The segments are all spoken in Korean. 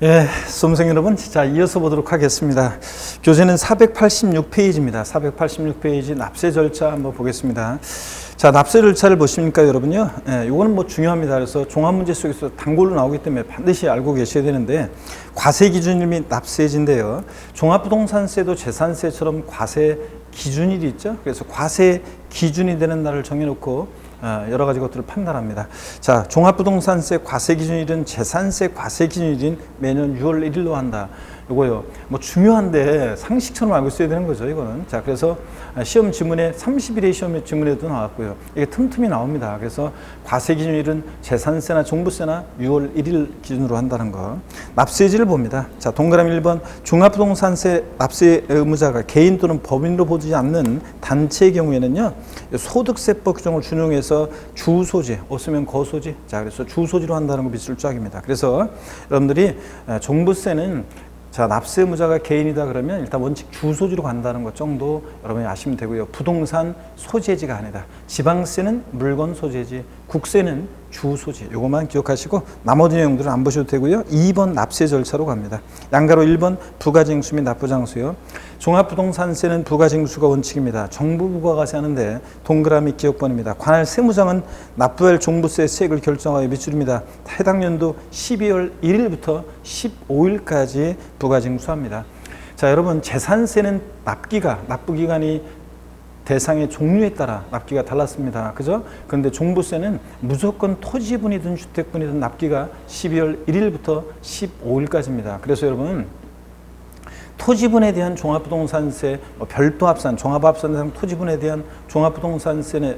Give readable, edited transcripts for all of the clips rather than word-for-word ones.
예, 수험생 여러분, 자, 이어서 보도록 하겠습니다. 교재는 486페이지입니다. 486페이지 납세 절차 한번 보겠습니다. 자, 납세 절차를 보십니까, 여러분요? 예, 요거는 뭐 중요합니다. 그래서 종합문제 속에서 단골로 나오기 때문에 반드시 알고 계셔야 되는데, 과세 기준일 및 납세일인데요. 종합부동산세도 재산세처럼 과세 기준일이 있죠. 그래서 과세 기준이 되는 날을 정해놓고 여러 가지 것들을 판단합니다. 자, 종합부동산세 과세 기준일은 재산세 과세 기준일인 매년 6월 1일로 한다. 이거요. 뭐 중요한데 상식처럼 알고 있어야 되는 거죠, 이거는. 자, 그래서 시험 지문에 30일의 시험 지문에도 나왔고요. 이게 틈틈이 나옵니다. 그래서 과세 기준일은 재산세나 종부세나 6월 1일 기준으로 한다는 거. 납세일지를 봅니다. 자, 동그라미 1번 종합부동산세 납세 의무자가 개인 또는 법인으로 보지 않는 단체의 경우에는요. 소득세법 규정을 준용해서 주소지, 없으면 거소지. 자, 그래서 주소지로 한다는 거 밑줄 쫙입니다. 그래서 여러분들이 종부세는 자, 납세 의무자가 개인이다 그러면 일단 원칙 주소지로 간다는 것 정도 여러분이 아시면 되고요. 부동산 소재지가 아니다. 지방세는 물건 소재지, 국세는 주소지. 요것만 기억하시고 나머지 내용들은 안 보셔도 되고요. 2번 납세 절차로 갑니다. 양가로 1번 부가징수 및 납부장수요. 종합부동산세는 부가징수가 원칙입니다. 정부 부가가세하는데 동그라미 기억번입니다. 관할 세무장은 납부할 종부세 세액을 결정하여 밑줄입니다. 해당 연도 12월 1일부터 15일까지 부가징수합니다. 자, 여러분 재산세는 납부기간이 대상의 종류에 따라 납기가 달랐습니다. 그죠? 그런데 종부세는 무조건 토지분이든 주택분이든 납기가 12월 1일부터 15일까지입니다. 그래서 여러분 토지분에 대한 종합부동산세, 별도 합산, 종합합산 대상 토지분에 대한 종합부동산세는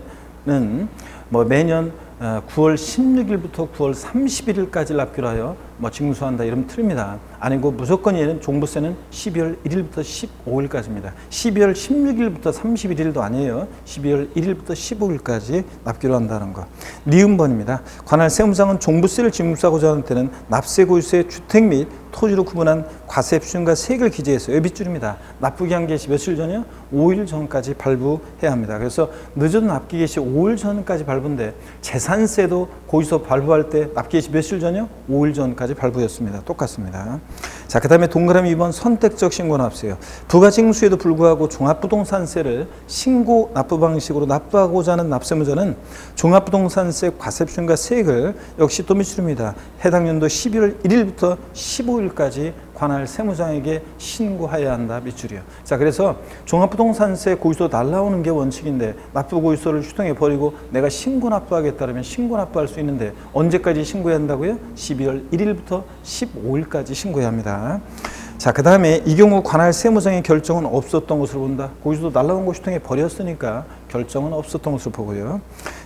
매년 9월 16일부터 9월 31일까지 납기로 하여 징수한다 이러면 틀립니다. 아니고 무조건 얘는 종부세는 12월 1일부터 15일까지입니다. 12월 16일부터 31일도 아니에요. 12월 1일부터 15일까지 납기로 한다는 거. 니은번입니다. 관할 세무장은 종부세를 징수하고자 하는 때는 납세고유세 주택 및 토지로 구분한 과세표준과 세액을 기재해서 밑줄입니다. 납부기한 개시 며칠 전이요? 5일 전까지 발부해야 합니다. 그래서 늦어도 납기 개시 5일 전까지 발부인데 재산세도 고유서 발부할 때 납기 개시 며칠 전이요? 5일 전까지 발부였습니다. 똑같습니다. 자, 그 다음에 동그라미 2번 선택적 신고 납세요. 부가징수에도 불구하고 종합부동산세를 신고 납부 방식으로 납부하고자 하는 납세무자는 종합부동산세 과세표준과 세액을 역시 또 밑줄입니다. 해당 연도 12월 1일부터 15일까지 관할 세무장에게 신고해야 한다 밑줄이요. 자, 그래서 종합부동산세 고유서 날라오는 게 원칙인데 납부 고유서를 휴통해 버리고 내가 신고 납부하겠다 그러면 신고 납부할 수 있는데 언제까지 신고해야 한다고요? 12월 1일부터 15일까지 신고해야 합니다. 자, 그 다음에 이 경우 관할 세무장의 결정은 없었던 것으로 본다. 고유서도 날라온 거 휴통해 버렸으니까 결정은 없었던 것으로 보고요.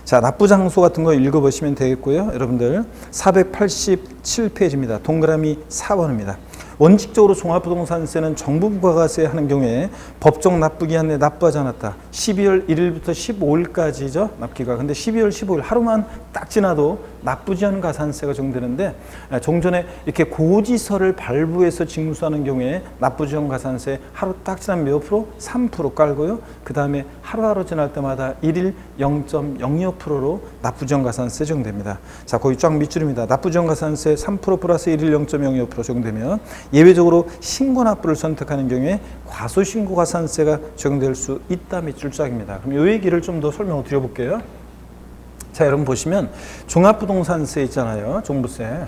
자, 납부장소 같은 거 읽어보시면 되겠고요. 여러분들 487페이지입니다. 동그라미 4번입니다. 원칙적으로 종합부동산세는 정부 부가가세 하는 경우에 법정 납부기한 내에 납부하지 않았다. 12월 1일부터 15일까지죠. 납기가. 근데 12월 15일 하루만 딱 지나도 납부지연 가산세가 적용되는데 종전에 이렇게 고지서를 발부해서 징수하는 경우에 납부지연 가산세 하루 딱 지나면 몇 프로? 3% 깔고요. 그 다음에 하루하루 지날 때마다 1일 0.02%로 납부지연 가산세 적용됩니다. 자, 거기 쫙 밑줄입니다. 납부지연 가산세 3% 플러스 1일 0.02% 적용되면 예외적으로 신고 납부를 선택하는 경우에 과소신고 가산세가 적용될 수 있다 밑줄 짝입니다. 그럼 이 얘기를 좀 더 설명을 드려볼게요. 자, 여러분 보시면 종합부동산세 있잖아요. 종부세.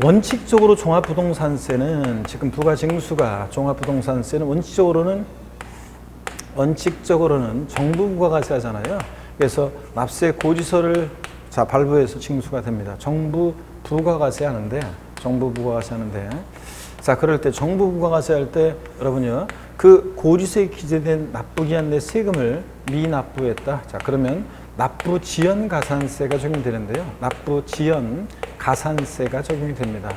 원칙적으로 종합부동산세는 지금 부가징수가 종합부동산세는 원칙적으로는 정부 부가가세 하잖아요. 그래서 납세 고지서를 발부해서 징수가 됩니다. 정부 부가가세 하는데 자, 그럴 때 정부 부가가세 할 때 여러분요 그 고지서에 기재된 납부기한 내 세금을 미납부했다. 자, 그러면 납부지연 가산세가 적용되는데요. 납부지연 가산세가 적용이 됩니다.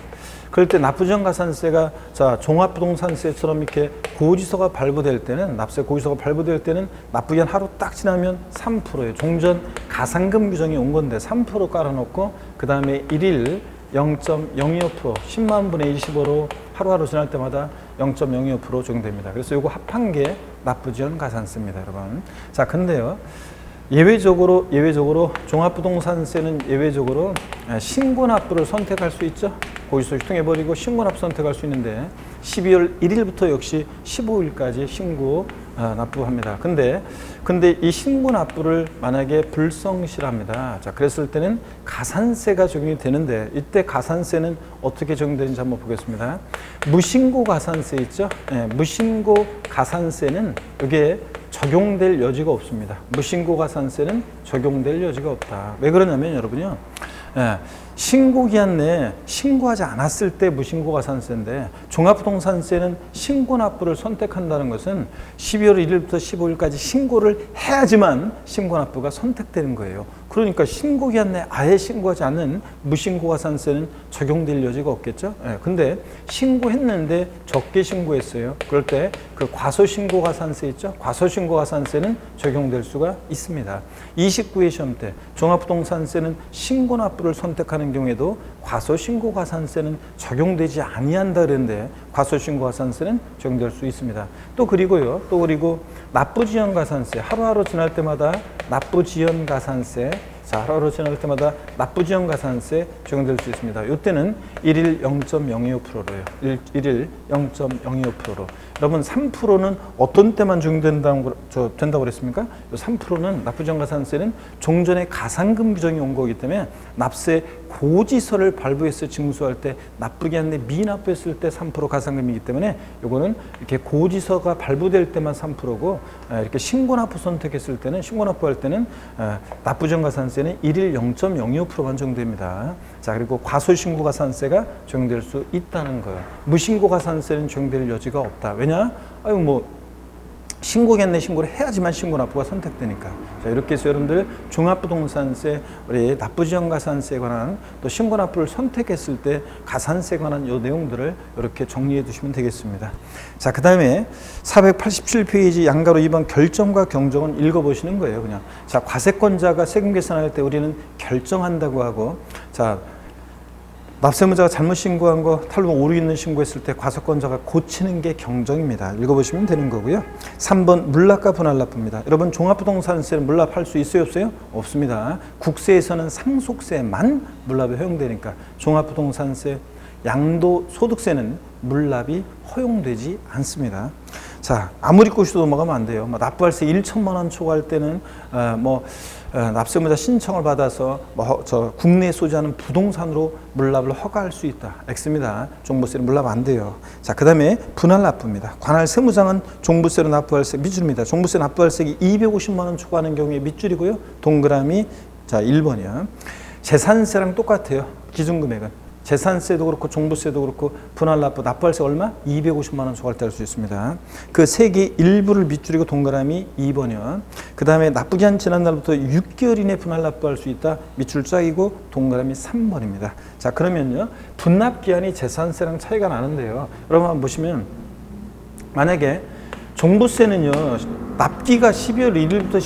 그럴 때 납부지연 가산세가 종합부동산세처럼 이렇게 고지서가 발부될 때는 납세 고지서가 발부될 때는 납부기한 하루 딱 지나면 3%예요. 종전 가산금 규정이 온 건데 3% 깔아놓고 그 다음에 1일 0.02% 10만 분의 25로 하루하루 지날 때마다 0.02% 적용됩니다. 그래서 이거 합한 게 납부지연 가산세입니다, 여러분. 자, 근데요. 예외적으로 종합부동산세는 예외적으로 신고납부를 선택할 수 있죠. 고지서유통해버리고 신고납부 선택할 수 있는데 12월 1일부터 역시 15일까지 신고 납부합니다. 근데 이 신고 납부를 만약에 불성실합니다. 자, 그랬을 때는 가산세가 적용이 되는데 이때 가산세는 어떻게 적용되는지 한번 보겠습니다. 무신고 가산세 있죠? 네, 무신고 가산세는 이게 적용될 여지가 없습니다. 무신고 가산세는 적용될 여지가 없다. 왜 그러냐면 여러분요. 신고기한 내에 신고하지 않았을 때 무신고 가산세인데 종합부동산세는 신고납부를 선택한다는 것은 12월 1일부터 15일까지 신고를 해야지만 신고납부가 선택되는 거예요. 그러니까 신고기한 내에 아예 신고하지 않는 무신고 가산세는 적용될 여지가 없겠죠. 근데 신고했는데 적게 신고했어요. 그럴 때 그 과소신고 가산세 있죠. 과소신고 가산세는 적용될 수가 있습니다. 29회 시험 때 종합부동산세는 신고납부를 선택하는 경우에도 과소신고 가산세는 적용되지 아니한다 그랬는데 과소신고 가산세는 적용될 수 있습니다. 또 그리고 납부지연 가산세 하루하루 지날 때마다 납부지연 가산세 하루하루 지날 때마다 납부지연 가산세 적용될 수 있습니다. 이때는 1일 0.025%로요. 1일 0.025%로. 여러분 3%는 어떤 때만 적용된다고 그랬습니까? 3%는 납부지연 가산세는 종전에 가산금 규정이 온 거기 때문에 납세 고지서를 발부해서 징수할 때 납부기 한데 미납부했을 때 3% 가산금이기 때문에 이거는 이렇게 고지서가 발부될 때만 3%고 이렇게 신고납부 선택했을 때는 신고납부할 때는 납부지연 가산세는 1일 0.025%만 적용됩니다. 자, 그리고 과소신고 가산세가 적용될 수 있다는 거예요. 무신고 가산세는 적용될 여지가 없다. 왜냐? 신고겠네 신고를 해야지만 신고납부가 선택되니까. 자, 이렇게 해서 여러분들 종합부동산세, 우리 납부지연 가산세에 관한 또 신고납부를 선택했을 때 가산세에 관한 요 내용들을 이렇게 정리해 두시면 되겠습니다. 자, 그 다음에 487페이지 양가로 2번 결정과 경정은 읽어보시는 거예요. 그냥. 자, 과세권자가 세금 계산할 때 우리는 결정한다고 하고, 자, 납세무자가 잘못 신고한 거 탈루 오류 있는 신고했을 때 과세권자가 고치는 게 경정입니다. 읽어보시면 되는 거고요. 3번 물납과 분할납부입니다. 여러분 종합부동산세는 물납할 수 있어요 없어요? 없습니다. 국세에서는 상속세만 물납이 허용되니까 종합부동산세, 양도소득세는 물납이 허용되지 않습니다. 자, 아무리 꼬시도 넘어가면 안 돼요. 납부할세 1천만 원 초과할 때는 납세무자 신청을 받아서 국내에 소지하는 부동산으로 물납을 허가할 수 있다. X입니다. 종부세는 물납 안 돼요. 자, 그 다음에 분할납부입니다. 관할 세무장은 종부세로 납부할세 밑줄입니다. 종부세 납부할세액이 250만 원 초과하는 경우에 밑줄이고요. 동그라미 자 1번이요. 재산세랑 똑같아요. 기준금액은. 재산세도 그렇고 종부세도 그렇고 분할납부 납부할세 얼마? 250만 원 초과할 때 할 수 있습니다. 그 세 개 일부를 밑줄이고 동그라미 2번이요. 그 다음에 납부기한 지난 날부터 6개월 이내 분할납부할 수 있다. 밑줄 짝이고 동그라미 3번입니다. 자, 그러면요. 분납기한이 재산세랑 차이가 나는데요. 여러분 한번 보시면 만약에 종부세는요. 납기가 12월 1일부터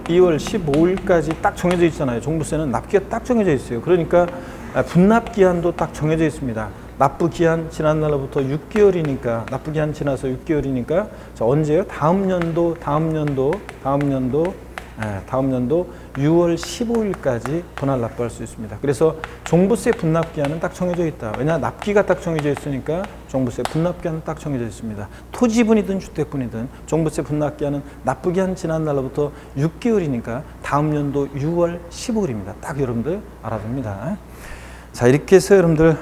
12월 15일까지 딱 정해져 있잖아요. 종부세는 납기가 딱 정해져 있어요. 그러니까 분납기한도 딱 정해져 있습니다. 납부기한 지난 날로부터 6개월이니까 납부기한 지나서 6개월이니까 자, 언제요? 다음 연도 6월 15일까지 분할 납부할 수 있습니다. 그래서 종부세 분납기한은 딱 정해져 있다. 왜냐? 납기가 딱 정해져 있으니까 종부세 분납기한은 딱 정해져 있습니다. 토지분이든 주택분이든 종부세 분납기한은 납부기한 지난 날로부터 6개월이니까 다음 연도 6월 15일입니다. 딱 여러분들 알아둡니다. 자, 이렇게 해서 여러분들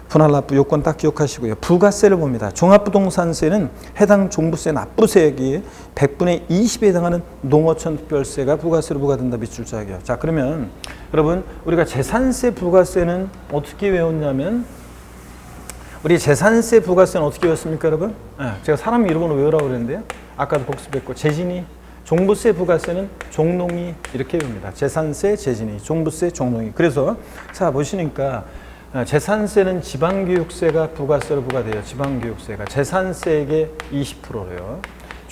분할납부 요건 딱 기억하시고요. 부가세를 봅니다. 종합부동산세는 해당 종부세 납부세액이 100분의 20에 해당하는 농어촌 특별세가 부가세로 부과된다. 밑줄 짝이요. 자, 그러면 여러분 우리가 재산세 부가세는 어떻게 외웠냐면 우리 재산세 부가세는 어떻게 외웠습니까, 여러분? 제가 사람 이름으로 외우라고 그랬는데요. 아까도 복습했고 재진이 종부세 부가세는 종농이 이렇게 외웁니다. 재산세, 재진이, 종부세, 종농이. 그래서 자 보시니까 재산세는 지방교육세가 부가세로 부과돼요. 지방교육세가 재산세액의 20%로요.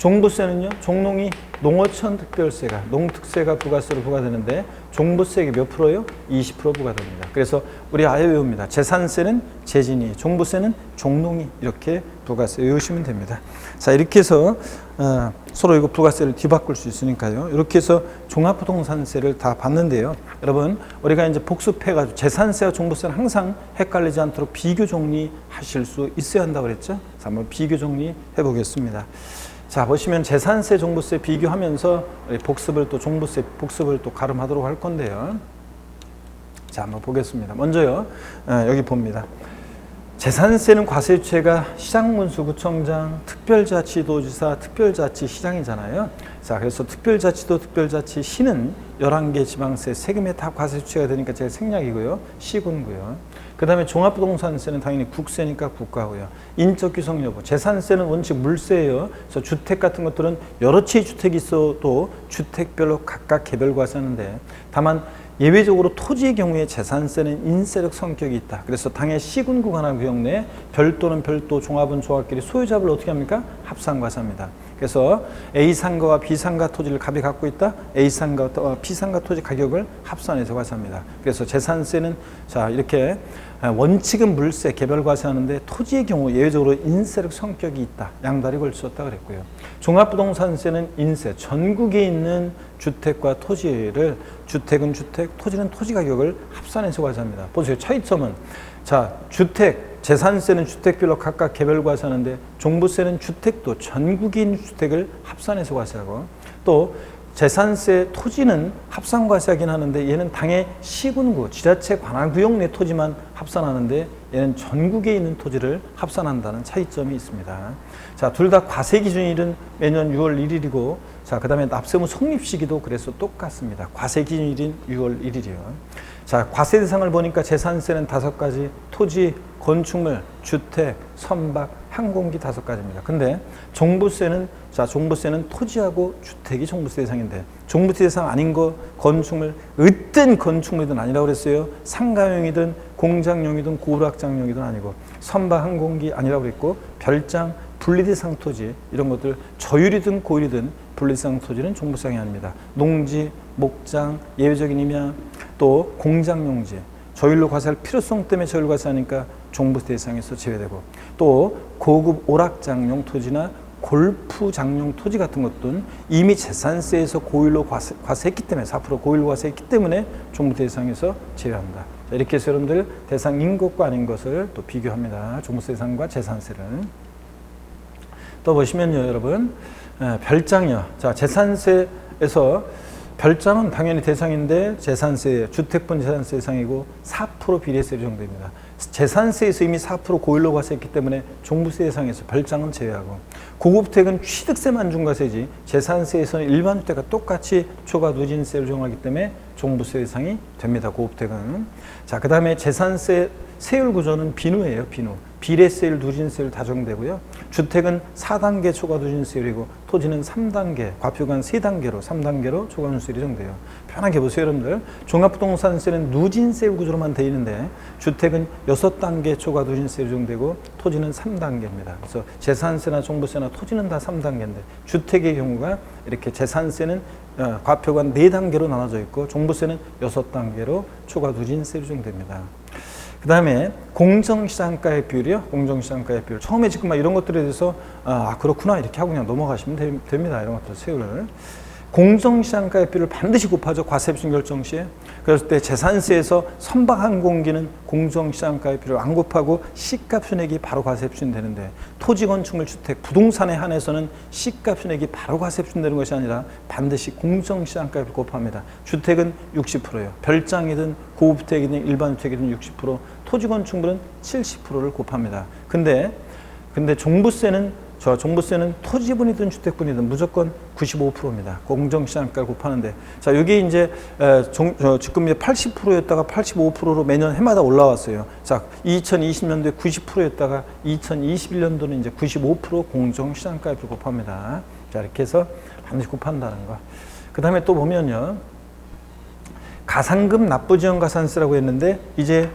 종부세는요, 종농이 농어촌 특별세가, 농특세가 부가세로 부과되는데 종부세가 몇 프로요? 20% 부과됩니다. 그래서 우리 아예 외웁니다. 재산세는 재진이, 종부세는 종농이 이렇게 부가세 외우시면 됩니다. 자, 이렇게 해서 서로 이거 부가세를 뒤바꿀 수 있으니까요. 이렇게 해서 종합부동산세를 다 봤는데요. 여러분, 우리가 이제 복습해가지고 재산세와 종부세는 항상 헷갈리지 않도록 비교 정리하실 수 있어야 한다고 그랬죠. 자, 한번 비교 정리해 보겠습니다. 자, 보시면 재산세, 종부세 비교하면서 복습을 또 종부세, 복습을 또 가름하도록 할 건데요. 자, 한번 보겠습니다. 먼저요, 여기 봅니다. 재산세는 과세주체가 시장군수구청장, 특별자치도지사, 특별자치시장이잖아요. 자, 그래서 특별자치도, 특별자치시는 11개 지방세 세금에 다 과세주체가 되니까 제가 생략이고요. 시군고요. 그 다음에 종합부동산세는 당연히 국세니까 국가고요. 인적 규성 여부, 재산세는 원칙 물세예요. 그래서 주택 같은 것들은 여러 채의 주택이 있어도 주택별로 각각 개별 과세하는데, 다만 예외적으로 토지의 경우에 재산세는 인세력 성격이 있다. 그래서 당해 시군구 관할 구역 내 별도는 별도, 종합은 종합끼리 소유자를 어떻게 합니까? 합산과세합니다. 그래서 A상가와 B상가 토지를 갑이 갖고 있다. A상가와 B상가 토지 가격을 합산해서 과세합니다. 그래서 재산세는 자, 이렇게 원칙은 물세, 개별 과세하는데 토지의 경우 예외적으로 인세력 성격이 있다. 양다리 걸쳤다 그랬고요. 종합부동산세는 인세, 전국에 있는 주택과 토지를, 주택은 주택, 토지는 토지 가격을 합산해서 과세합니다. 보세요. 차이점은, 자, 주택, 재산세는 주택별로 각각 개별 과세하는데 종부세는 주택도 전국에 있는 주택을 합산해서 과세하고, 또 재산세 토지는 합산 과세하긴 하는데 얘는 당해 시군구, 지자체 관할구역 내 토지만 합산하는데 얘는 전국에 있는 토지를 합산한다는 차이점이 있습니다. 자, 둘 다 과세 기준일은 매년 6월 1일이고, 자, 그 다음에 납세무 성립 시기도 그래서 똑같습니다. 과세 기준일인 6월 1일이요. 자, 과세 대상을 보니까 재산세는 5가지, 토지, 건축물, 주택, 선박, 항공기 5가지입니다. 근데 종부세는, 자, 종부세는 토지하고 주택이 종부세 대상인데, 종부세 대상 아닌 거, 건축물, 어떤 건축물이든 아니라고 그랬어요. 상가용이든 공장용이든 고락장용이든 아니고, 선박, 항공기 아니라고 그랬고, 별장, 분리대상 토지, 이런 것들 저율이든 고율이든 분리대상 토지는 종부세상이 아닙니다. 농지, 목장, 예외적인 임야, 또 공장용지, 저율로 과세할 필요성 때문에 저율 과세하니까 종부세 대상에서 제외되고, 또 고급 오락장용 토지나 골프장용 토지 같은 것들은 이미 재산세에서 고율로 과세했기 때문에 4% 고율로 과세했기 때문에 종부세 대상에서 제외합니다. 자, 이렇게 해서 여러분들 대상인 것과 아닌 것을 또 비교합니다. 종부세 대상과 재산세를. 또 보시면요, 여러분, 별장이요. 자, 재산세에서 별장은 당연히 대상인데 재산세, 주택분 재산세 대상이고 4% 비례세로 정됩니다. 재산세에서 이미 4% 고율로 과세했기 때문에 종부세 대상에서 별장은 제외하고, 고급주택은 취득세만 중과세지 재산세에서는 일반 주택과 똑같이 초과 누진세를 적용하기 때문에 종부세 대상이 됩니다. 고급주택은. 자, 그 다음에 재산세 세율 구조는 비누예요. 비누. 비례세율, 누진세율 다 적용되고요. 주택은 4단계 초과 누진세율이고 토지는 3단계, 과표가 3단계로 3단계로 초과 누진세율이 적용돼요. 편하게 보세요, 여러분들. 종합부동산세는 누진세율 구조로만 되어 있는데 주택은 6단계 초과 누진세율이 적용되고 토지는 3단계입니다. 그래서 재산세나 종부세나 토지는 다 3단계인데 주택의 경우가 이렇게 재산세는 과표가 4단계로 나눠져 있고 종부세는 6단계로 초과 누진세율이 적용됩니다. 그 다음에 공정시장가액 비율이요. 공정시장가액 비율. 처음에 지금 막 이런 것들에 대해서 그렇구나 이렇게 하고 그냥 넘어가시면 됩니다. 이런 것들 세율을. 공정시장가액 비율을 반드시 곱하죠. 과세입신 결정 시에. 그랬을 때 재산세에서 선박항공기는 공정시장가액 비율을 안 곱하고 시가 순액이 바로 과세입신 되는데, 토지, 건축물, 주택, 부동산에 한해서는 시가 순액이 바로 과세입신 되는 것이 아니라 반드시 공정시장가액 비율을 곱합니다. 주택은 60%예요. 별장이든 고급주택이든 일반 주택이든 60%, 토지, 건축물은 70%를 곱합니다. 근데 종부세는 토지분이든 주택분이든 무조건 95%입니다. 공정시장가를 곱하는데, 자, 여기 이제 지금 이제 80%였다가 85%로 매년 해마다 올라왔어요. 자, 2020년도에 90%였다가 2021년도는 이제 95% 공정시장가를 곱합니다. 자, 이렇게 해서 반드시 곱한다는 거. 그 다음에 또 보면요, 가상금 납부지원가산세라고 했는데 이제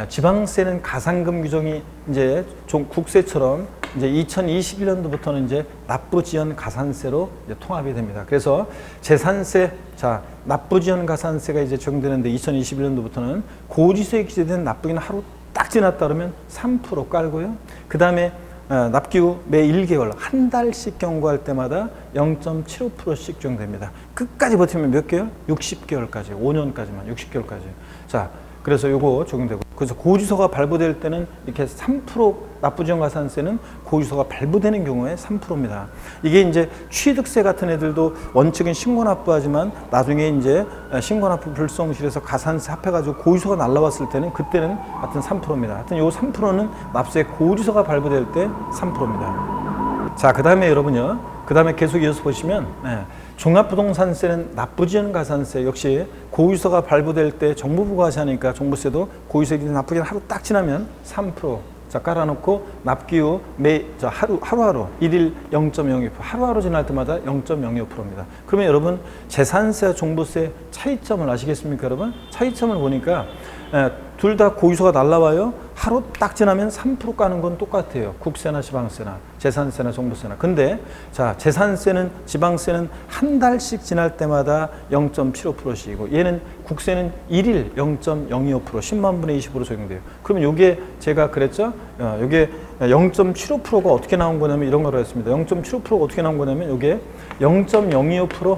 지방세는 가상금 규정이 이제 국세처럼 이제 2021년도부터는 이제 납부지연 가산세로 이제 통합이 됩니다. 그래서 재산세, 자, 납부지연 가산세가 이제 적용되는데 2021년도부터는 고지서에 기재된 납부기는 하루 딱 지났다 그러면 3% 깔고요. 그 다음에 납기후 매 1개월 한 달씩 경고할 때마다 0.75%씩 적용됩니다. 끝까지 버티면 몇 개월? 60개월까지, 5년까지만, 60개월까지. 자, 그래서 요거 적용되고. 그래서 고지서가 발부될 때는 이렇게 3% 납부지연 가산세는 고지서가 발부되는 경우에 3%입니다. 이게 이제 취득세 같은 애들도 원칙은 신고납부하지만 나중에 이제 신고납부 불성실에서 가산세 합해가지고 고지서가 날라왔을 때는 그때는 하여튼 3%입니다. 하여튼 요 3%는 납세 고지서가 발부될 때 3%입니다. 자, 그 다음에 여러분요. 그 다음에 계속 이어서 보시면 종합부동산세는 납부지연 가산세 역시 고지서가 발부될 때 정부 부과하시니까 종부세도 고지서에 납부기간 하루 딱 지나면 3% 자 깔아놓고 납기 후 하루하루 1일 0.02% 하루하루 지날 때마다 0.02%입니다. 그러면 여러분 재산세와 종부세 차이점을 아시겠습니까, 여러분? 차이점을 보니까 둘 다 고지서가 날라와요. 하루 딱 지나면 3% 까는 건 똑같아요. 국세나 지방세나 재산세나 종부세나. 근데 자 재산세는 지방세는 한 달씩 지날 때마다 0.75%씩이고 얘는 국세는 1일 0.02% 10만 분의 20으로 적용돼요. 그러면 요게 제가 그랬죠? 요게 0.75%가 어떻게 나온 거냐면 이런 거로 했습니다. 0.75%가 어떻게 나온 거냐면 요게 0.02%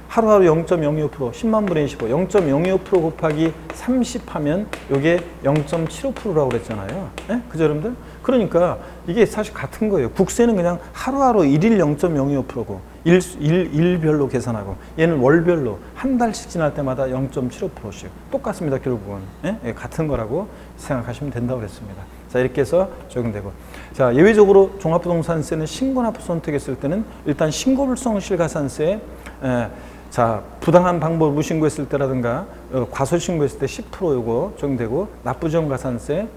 하루하루 0.02% 10만 분의 25 0.02% 곱하기 30 하면 이게 0.75%라고 그랬잖아요. 네? 그죠 여러분들? 그러니까 이게 사실 같은 거예요. 국세는 그냥 하루하루 1일 0.02%고 일별로 계산하고 얘는 월별로 한 달씩 지날 때마다 0.75%씩 똑같습니다. 결국은 네? 같은 거라고 생각하시면 된다고 그랬습니다. 자 이렇게 해서 적용되고 자 예외적으로 종합부동산세는 신고납부 선택했을 때는 일단 신고불성실 가산세 자 부당한 방법을 무신고했을 때라든가 과소신고했을 때 10% 요거 적용되고 납부지연 가산세가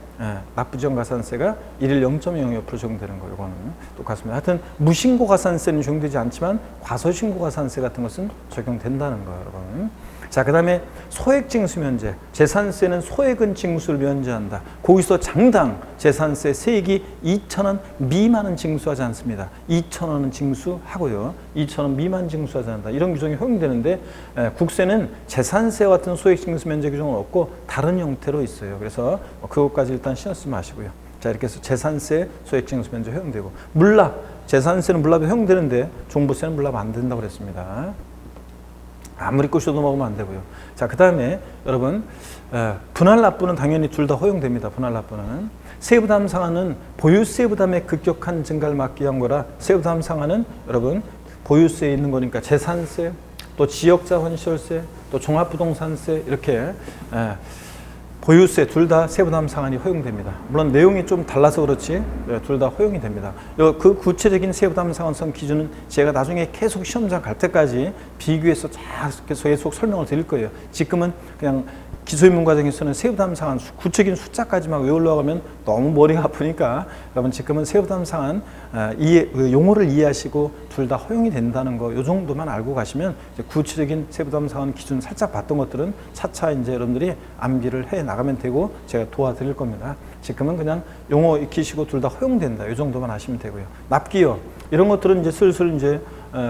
1일 0.02% 적용되는 거 요거는 똑같습니다. 하여튼 무신고 가산세는 적용되지 않지만 과소신고 가산세 같은 것은 적용된다는 거예요, 여러분. 자, 그 다음에 소액징수 면제. 재산세는 소액은 징수를 면제한다. 거기서 장당 재산세 세액이 2,000원 미만은 징수하지 않습니다. 2,000원은 징수하고요. 2,000원 미만 징수하지 않는다. 이런 규정이 허용되는데 국세는 재산세와 같은 소액징수 면제 규정은 없고 다른 형태로 있어요. 그래서 그것까지 일단 신경 쓰지 마시고요. 자, 이렇게 해서 재산세, 소액징수 면제 허용되고 물납, 재산세는 물납이 허용되는데 종부세는 물납 안 된다고 그랬습니다. 아무리 꼬셔도 먹으면 안 되고요. 자, 그 다음에 여러분 분할 납부는 당연히 둘 다 허용됩니다. 분할 납부는 세부담 상한은 보유세 부담의 급격한 증가를 막기 위한 거라 세부담 상한은 여러분 보유세에 있는 거니까 재산세, 또 지역자 환시월세, 또 종합부동산세 이렇게 보유세 둘 다 세부담 상한이 허용됩니다. 물론 내용이 좀 달라서 그렇지 둘 다 허용이 됩니다. 그 구체적인 세부담 상한선 기준은 제가 나중에 계속 시험장 갈 때까지 비교해서 계속 설명을 드릴 거예요. 지금은 그냥 기초입문 과정에서는 세부담 상한 구체적인 숫자까지만 외우려고 하면 너무 머리가 아프니까 여러분 지금은 세부담 상한 용어를 이해하시고 둘 다 허용이 된다는 거 이 정도만 알고 가시면 이제 구체적인 세부담 상한 기준 살짝 봤던 것들은 차차 이제 여러분들이 암기를 해 나가면 되고 제가 도와드릴 겁니다. 지금은 그냥 용어 익히시고 둘 다 허용된다 이 정도만 아시면 되고요. 납기요 이런 것들은 이제 슬슬 이제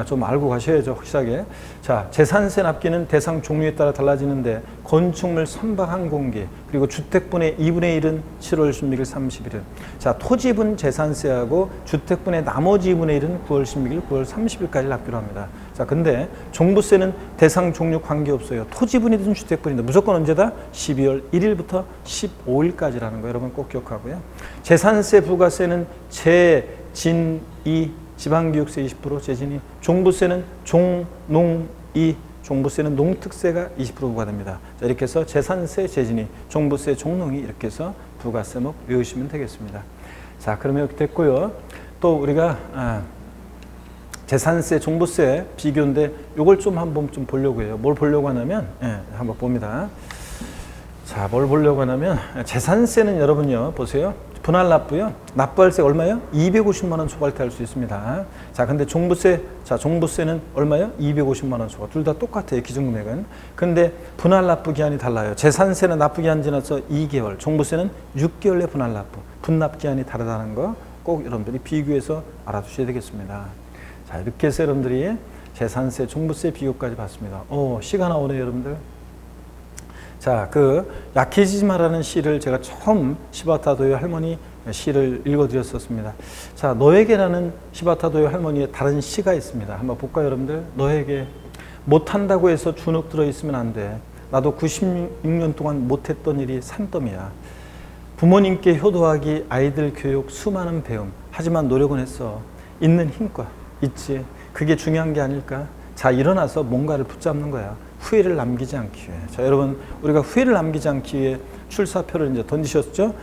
좀 알고 가셔야죠. 확실하게. 자, 재산세 납기는 대상 종류에 따라 달라지는데 건축물 선박 항공기 그리고 주택분의 2분의 1은 7월 16일 30일은 자 토지분 재산세하고 주택분의 나머지 2분의 1은 9월 16일 9월 30일까지 납기로 합니다. 자 근데 종부세는 대상 종류 관계없어요. 토지분이든 주택분이든 무조건 언제다? 12월 1일부터 15일까지라는 거 여러분 꼭 기억하고요. 재산세 부가세는 재진이 지방교육세 20%, 재진이, 종부세는 종농이, 종부세는 농특세가 20% 부과됩니다. 자, 이렇게 해서 재산세, 재진이, 종부세, 종농이 이렇게 해서 부가세목 외우시면 되겠습니다. 자, 그러면 이렇게 됐고요. 또 우리가 재산세, 종부세 비교인데 이걸 좀 한번 좀 보려고 해요. 뭘 보려고 하냐면 한번 봅니다. 자, 뭘 보려고 하냐면 재산세는 여러분요 보세요. 분할 납부요. 납부할세 얼마요? 250만 원 초과할 수 있습니다. 자, 근데 종부세, 자, 종부세는 얼마요? 250만 원 초과. 둘 다 똑같아요. 기준금액은. 근데 분할 납부 기한이 달라요. 재산세는 납부 기한 지나서 2개월, 종부세는 6개월 내 분할 납부. 분납 기한이 다르다는 거 꼭 여러분들이 비교해서 알아두셔야 되겠습니다. 자, 이렇게 해서 여러분들이 재산세, 종부세 비교까지 봤습니다. 시가 나오네요, 여러분들. 자, 그 약해지지 마라는 시를 제가 처음 시바타도요 할머니 시를 읽어드렸었습니다. 자, 너에게라는 시바타도요 할머니의 다른 시가 있습니다. 한번 볼까요, 여러분들? 너에게 못한다고 해서 주눅 들어있으면 안 돼. 나도 96년 동안 못했던 일이 산더미야. 부모님께 효도하기, 아이들 교육, 수많은 배움. 하지만 노력은 했어. 있는 힘껏 있지. 그게 중요한 게 아닐까? 자, 일어나서 뭔가를 붙잡는 거야. 후회를 남기지 않기 위해. 자, 여러분, 우리가 후회를 남기지 않기 위해 출사표를 이제 던지셨죠?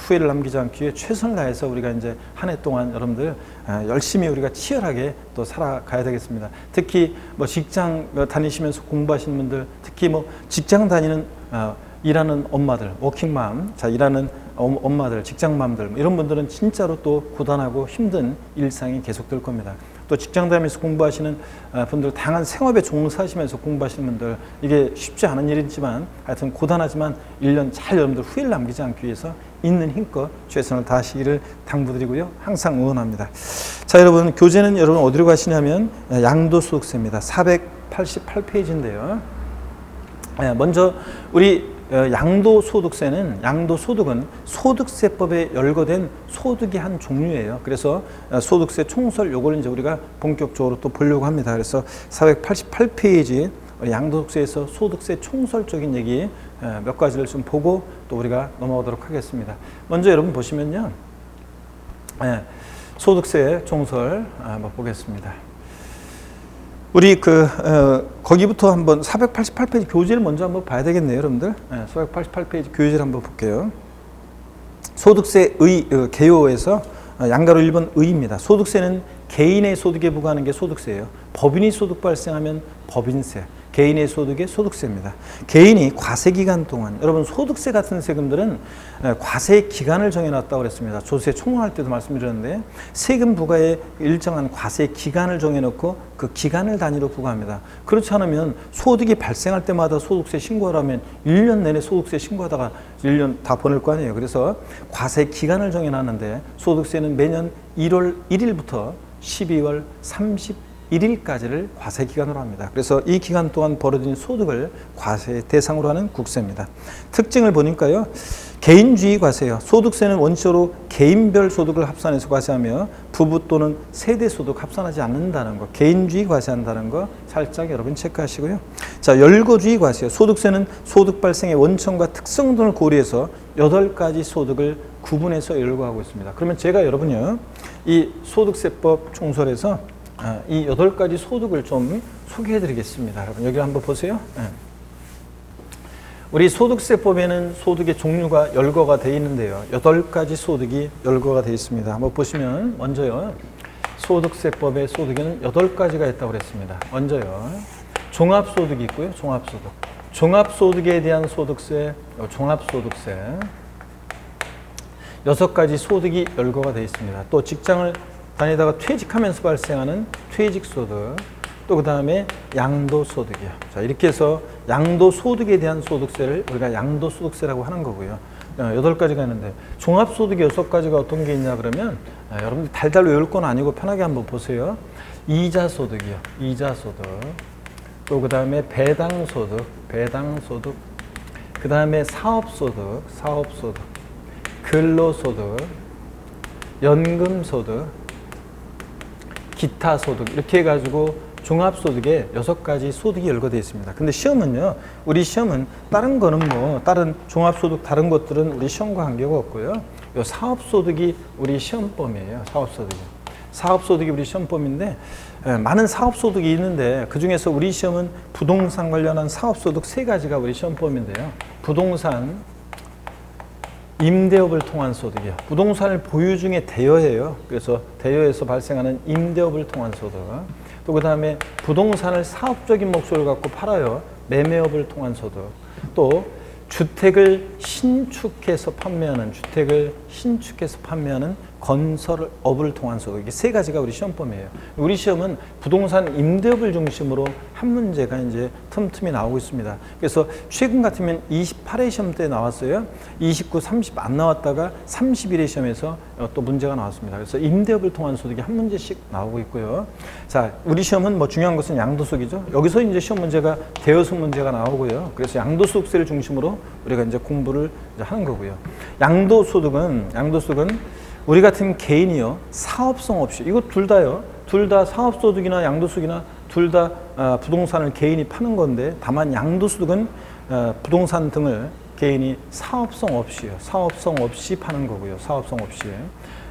후회를 남기지 않기 위해 최선을 다해서 우리가 이제 한 해 동안 여러분들 열심히 우리가 치열하게 또 살아가야 되겠습니다. 특히 뭐 직장 다니시면서 공부하시는 분들, 특히 뭐 직장 다니는 일하는 엄마들, 워킹맘, 자, 일하는 엄마들, 직장맘들, 이런 분들은 진짜로 또 고단하고 힘든 일상이 계속될 겁니다. 또 직장 다니면서 공부하시는 분들, 다양한 생업에 종사하시면서 공부하시는 분들, 이게 쉽지 않은 일이지만 하여튼 고단하지만 1년 잘 여러분들 후회를 남기지 않기 위해서 있는 힘껏 최선을 다하시기를 당부드리고요. 항상 응원합니다. 자, 여러분, 교재는 여러분 어디로 가시냐면 양도소득세입니다. 488페이지인데요. 먼저 우리 양도소득세는, 양도소득은 소득세법에 열거된 소득의 한 종류예요. 그래서 소득세 총설 요걸 이제 우리가 본격적으로 또 보려고 합니다. 그래서 488페이지 양도소득세에서 소득세 총설적인 얘기 몇 가지를 좀 보고 또 우리가 넘어가도록 하겠습니다. 먼저 여러분 보시면요, 소득세 총설 한번 보겠습니다. 우리 거기부터 한번 488페이지 교재를 먼저 한번 봐야 되겠네요, 여러분들. 488페이지 교재를 한번 볼게요. 소득세 개요에서 양가로 1번 의입니다. 소득세는 개인의 소득에 부과하는 게 소득세예요. 법인이 소득 발생하면 법인세, 개인의 소득의 소득세입니다. 개인이 과세 기간 동안, 여러분 소득세 같은 세금들은 과세 기간을 정해놨다고 그랬습니다. 조세 총론할 때도 말씀드렸는데 세금 부과에 일정한 과세 기간을 정해놓고 그 기간을 단위로 부과합니다. 그렇지 않으면 소득이 발생할 때마다 소득세 신고하라면 1년 내내 소득세 신고하다가 1년 다 보낼 거 아니에요. 그래서 과세 기간을 정해놨는데 소득세는 매년 1월 1일부터 12월 31일까지를 과세 기간으로 합니다. 그래서 이 기간 동안 벌어진 소득을 과세 대상으로 하는 국세입니다. 특징을 보니까요, 개인주의 과세요. 소득세는 원칙으로 개인별 소득을 합산해서 과세하며 부부 또는 세대 소득 합산하지 않는다는 거, 개인주의 과세한다는 거 살짝 여러분 체크하시고요. 자, 열거주의 과세요. 소득세는 소득 발생의 원천과 특성 등을 고려해서 8가지 소득을 구분해서 열거하고 있습니다. 그러면 제가 여러분요, 이 소득세법 총설에서 이 8가지 소득을 좀 소개해 드리겠습니다. 여러분 여기 한번 보세요. 우리 소득세법에는 소득의 종류가 열거가 되어 있는데요. 8가지 소득이 열거가 되어 있습니다. 한번 보시면 먼저요, 소득세법의 소득에는 8가지가 있다고 그랬습니다. 먼저요, 종합소득이 있고요. 종합소득. 종합소득에 대한 소득세, 종합소득세 6가지 소득이 열거가 되어 있습니다. 또 직장을 다니다가 퇴직하면서 발생하는 퇴직소득, 또 그 다음에 양도소득이요. 자, 이렇게 해서 양도소득에 대한 소득세를 우리가 양도소득세라고 하는 거고요. 8가지가 있는데 종합소득이 6가지가 어떤 게 있냐 그러면 여러분들 달달 외울 건 아니고 편하게 한번 보세요. 이자소득이요. 이자소득. 또 그 다음에 배당소득, 배당소득. 그 다음에 사업소득, 사업소득. 근로소득, 연금소득, 기타소득, 이렇게 해가지고 종합소득에 6가지 소득이 열거되어 있습니다. 근데 시험은요, 우리 시험은 다른 거는 뭐 다른 종합소득 다른 것들은 우리 시험과 관계가 없고요. 요 사업소득이 우리 시험범위예요. 사업소득이. 사업소득이 우리 시험범위인데 많은 사업소득이 있는데 그 중에서 우리 시험은 부동산 관련한 사업소득 3가지가 우리 시험범위인데요. 부동산, 임대업을 통한 소득이요. 부동산을 보유 중에 대여해요. 그래서 대여에서 발생하는 임대업을 통한 소득. 또 그 다음에 부동산을 사업적인 목적을 갖고 팔아요. 매매업을 통한 소득. 또 주택을 신축해서 판매하는, 주택을 신축해서 판매하는 건설업을 통한 소득. 이게 세 가지가 우리 시험 범위예요. 우리 시험은 부동산 임대업을 중심으로 한 문제가 이제 틈틈이 나오고 있습니다. 그래서 최근 같으면 28회 시험 때 나왔어요. 29, 30 안 나왔다가 31회 시험에서 또 문제가 나왔습니다. 그래서 임대업을 통한 소득이 한 문제씩 나오고 있고요. 자, 우리 시험은 뭐 중요한 것은 양도소득이죠. 여기서 이제 시험 문제가 대여섯 문제가 나오고요. 그래서 양도소득세를 중심으로 우리가 이제 공부를 이제 하는 거고요. 양도소득은 우리 같은 개인이요, 사업성 없이, 이거 둘 다요, 둘 다 사업소득이나 양도소득이나 둘 다 부동산을 개인이 파는 건데, 다만 양도소득은 부동산 등을 개인이 사업성 없이요, 사업성 없이 파는 거고요, 사업성 없이.